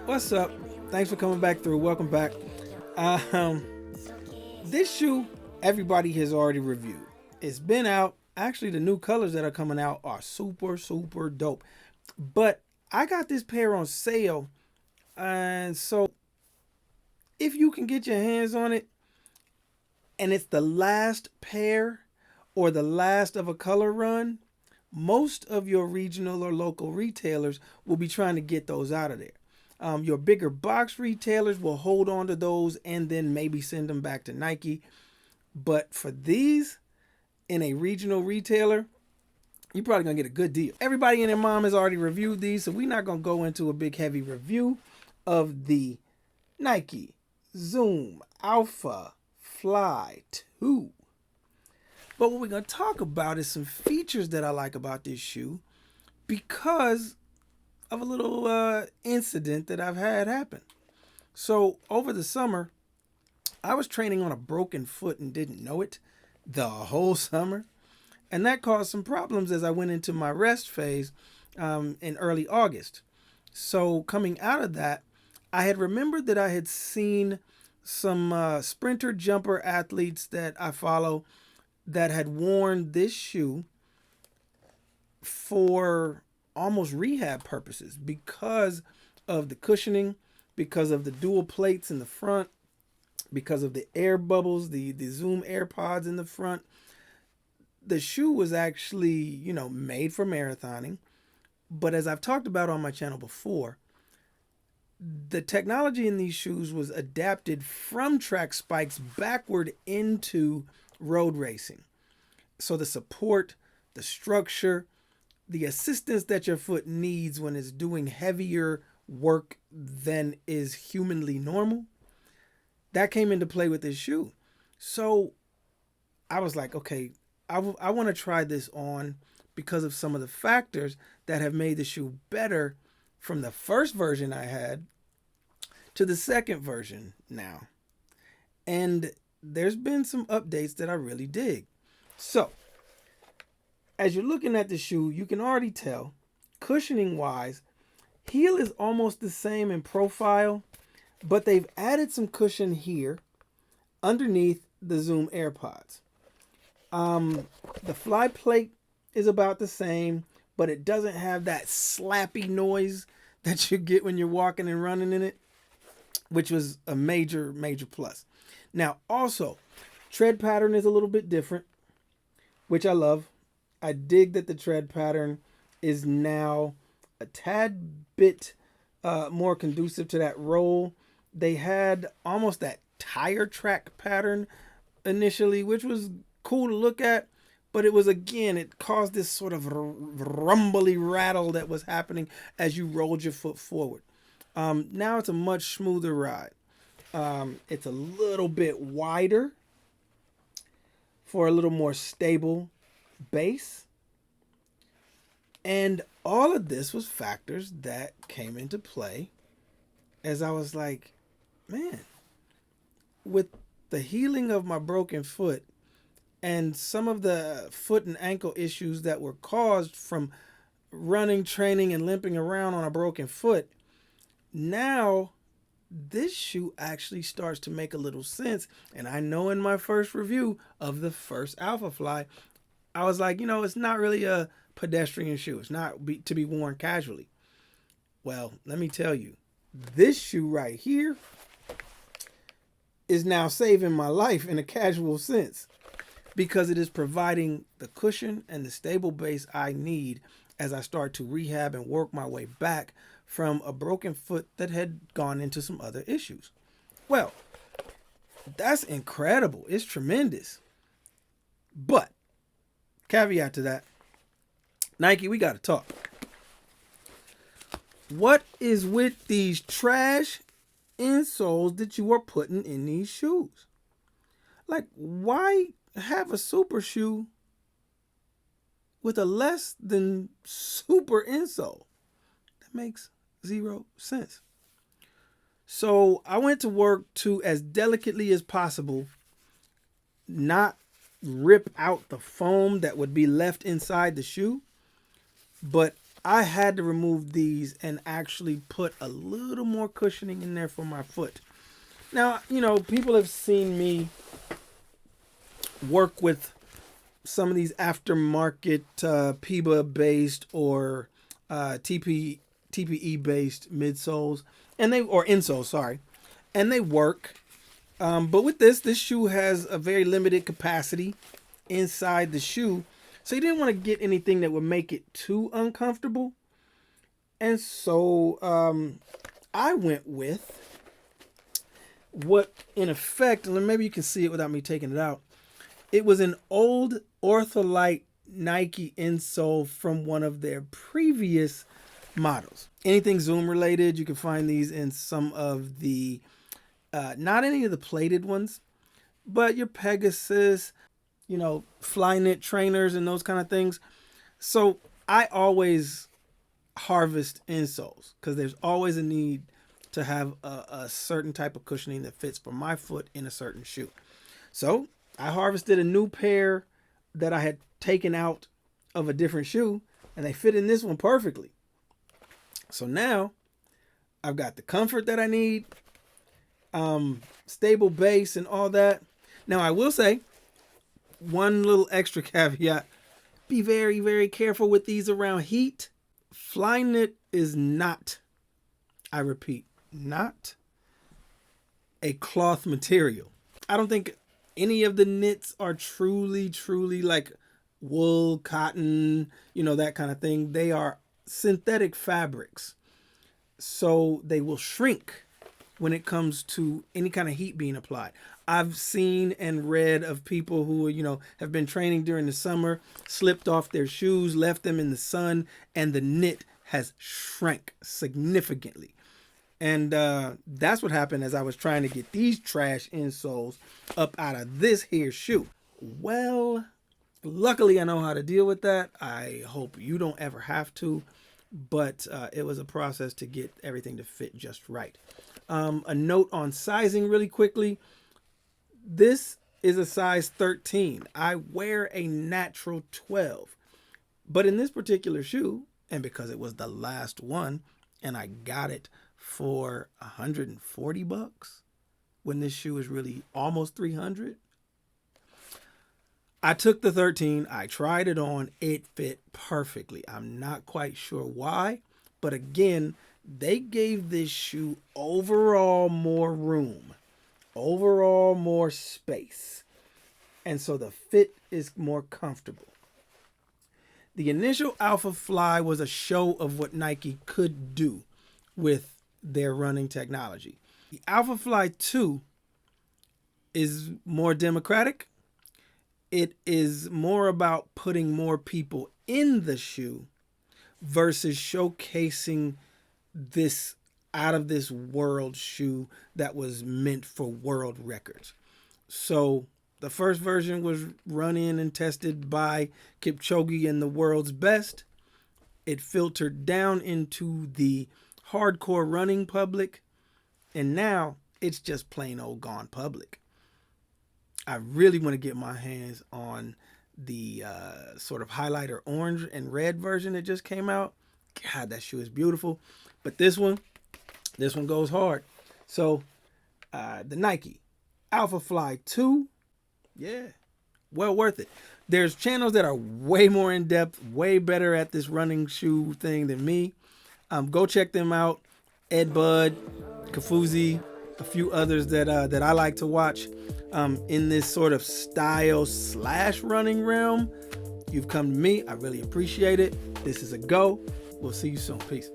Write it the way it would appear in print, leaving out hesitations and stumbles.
What's up? Thanks for coming back through. Welcome back. This shoe, everybody has already reviewed. It's been out. Actually, the new colors that are coming out are super, super dope. But I got this pair on sale. And so if you can get your hands on it, and it's the last pair or the last of a color run, most of your regional or local retailers will be trying to get those out of there. Your bigger box retailers will hold on to those and then maybe send them back to Nike. But for these, in a regional retailer, you're probably going to get a good deal. Everybody and their mom has already reviewed these, so we're not going to go into a big heavy review of the Nike Zoom ALPHAFLY 2. But what we're going to talk about is some features that I like about this shoe because of a little incident that I've had happen. So over the summer, I was training on a broken foot and didn't know it the whole summer. And that caused some problems as I went into my rest phase in early August. So coming out of that, I had remembered that I had seen some sprinter jumper athletes that I follow that had worn this shoe for almost rehab purposes because of the cushioning, because of the dual plates in the front, because of the air bubbles, the Zoom AirPods in the front. The shoe was actually, made for marathoning. But as I've talked about on my channel before, the technology in these shoes was adapted from track spikes backward into road racing. So the support, the structure, the assistance that your foot needs when it's doing heavier work than is humanly normal, that came into play with this shoe. So I was like, okay, I want to try this on because of some of the factors that have made the shoe better from the first version I had to the second version now. And there's been some updates that I really dig. So as you're looking at the shoe, you can already tell, cushioning wise, heel is almost the same in profile, but they've added some cushion here underneath the Zoom AirPods. The fly plate is about the same, but it doesn't have that slappy noise that you get when you're walking and running in it, which was a major, major plus. Now, also, tread pattern is a little bit different, which I love. I dig that the tread pattern is now a tad bit more conducive to that roll. They had almost that tire track pattern initially, which was cool to look at, but it was, again, it caused this sort of rumbly rattle that was happening as you rolled your foot forward. Now it's a much smoother ride. It's a little bit wider for a little more stable base. And all of this was factors that came into play as I was like, man, with the healing of my broken foot and some of the foot and ankle issues that were caused from running, training, and limping around on a broken foot, now this shoe actually starts to make a little sense. And I know in my first review of the first ALPHAFLY, I was like, it's not really a pedestrian shoe. It's not to be worn casually. Well, let me tell you, this shoe right here is now saving my life in a casual sense because it is providing the cushion and the stable base I need as I start to rehab and work my way back from a broken foot that had gone into some other issues. Well, that's incredible. It's tremendous. But, caveat to that, Nike, we got to talk. What is with these trash insoles that you are putting in these shoes? Like, why have a super shoe with a less than super insole? That makes zero sense. So I went to work to, as delicately as possible, not rip out the foam that would be left inside the shoe, but I had to remove these and actually put a little more cushioning in there for my foot. Now, you know, people have seen me work with some of these aftermarket PIBA based or TPE based midsoles, and or insoles, sorry, and they work. But with this shoe has a very limited capacity inside the shoe, so you didn't want to get anything that would make it too uncomfortable. And so I went with what, in effect, and maybe you can see it without me taking it out. It was an old Ortholite Nike insole from one of their previous models. Anything Zoom related, you can find these in some of the, not any of the plated ones, but your Pegasus, you know, Flyknit trainers and those kind of things. So I always harvest insoles because there's always a need to have a certain type of cushioning that fits for my foot in a certain shoe. So I harvested a new pair that I had taken out of a different shoe, and they fit in this one perfectly. So now I've got the comfort that I need, stable base and all that. Now I will say one little extra caveat: be very, very careful with these around heat. Flyknit is not, I repeat, not a cloth material. I don't think any of the knits are truly like wool, cotton, you know, that kind of thing. They are synthetic fabrics. So they will shrink when it comes to any kind of heat being applied. I've seen and read of people who, you know, have been training during the summer, slipped off their shoes, left them in the sun, and the knit has shrank significantly. And that's what happened as I was trying to get these trash insoles up out of this here shoe. Well, luckily I know how to deal with that. I hope you don't ever have to, but it was a process to get everything to fit just right. A note on sizing really quickly. This is a size 13. I wear a natural 12. But in this particular shoe, and because it was the last one, and I got it for $140 when this shoe is really almost $300. I took the 13, I tried it on, it fit perfectly. I'm not quite sure why, but again, they gave this shoe overall more room, overall more space, and so the fit is more comfortable. The initial ALPHAFLY was a show of what Nike could do with their running technology. The ALPHAFLY 2 is more democratic. It is more about putting more people in the shoe versus showcasing this out of this world shoe that was meant for world records. So the first version was run in and tested by Kipchoge and the world's best. It filtered down into the hardcore running public, and now it's just plain old gone public. I really want to get my hands on the sort of highlighter orange and red version that just came out. God, that shoe is beautiful. But this one goes hard. So the Nike ALPHAFLY 2, yeah, well worth it. There's channels that are way more in depth, way better at this running shoe thing than me. Go check them out. Ed Bud, Kafuzi, a few others that I like to watch in this sort of style / running realm. You've come to me. I really appreciate it. This is a go. We'll see you soon. Peace.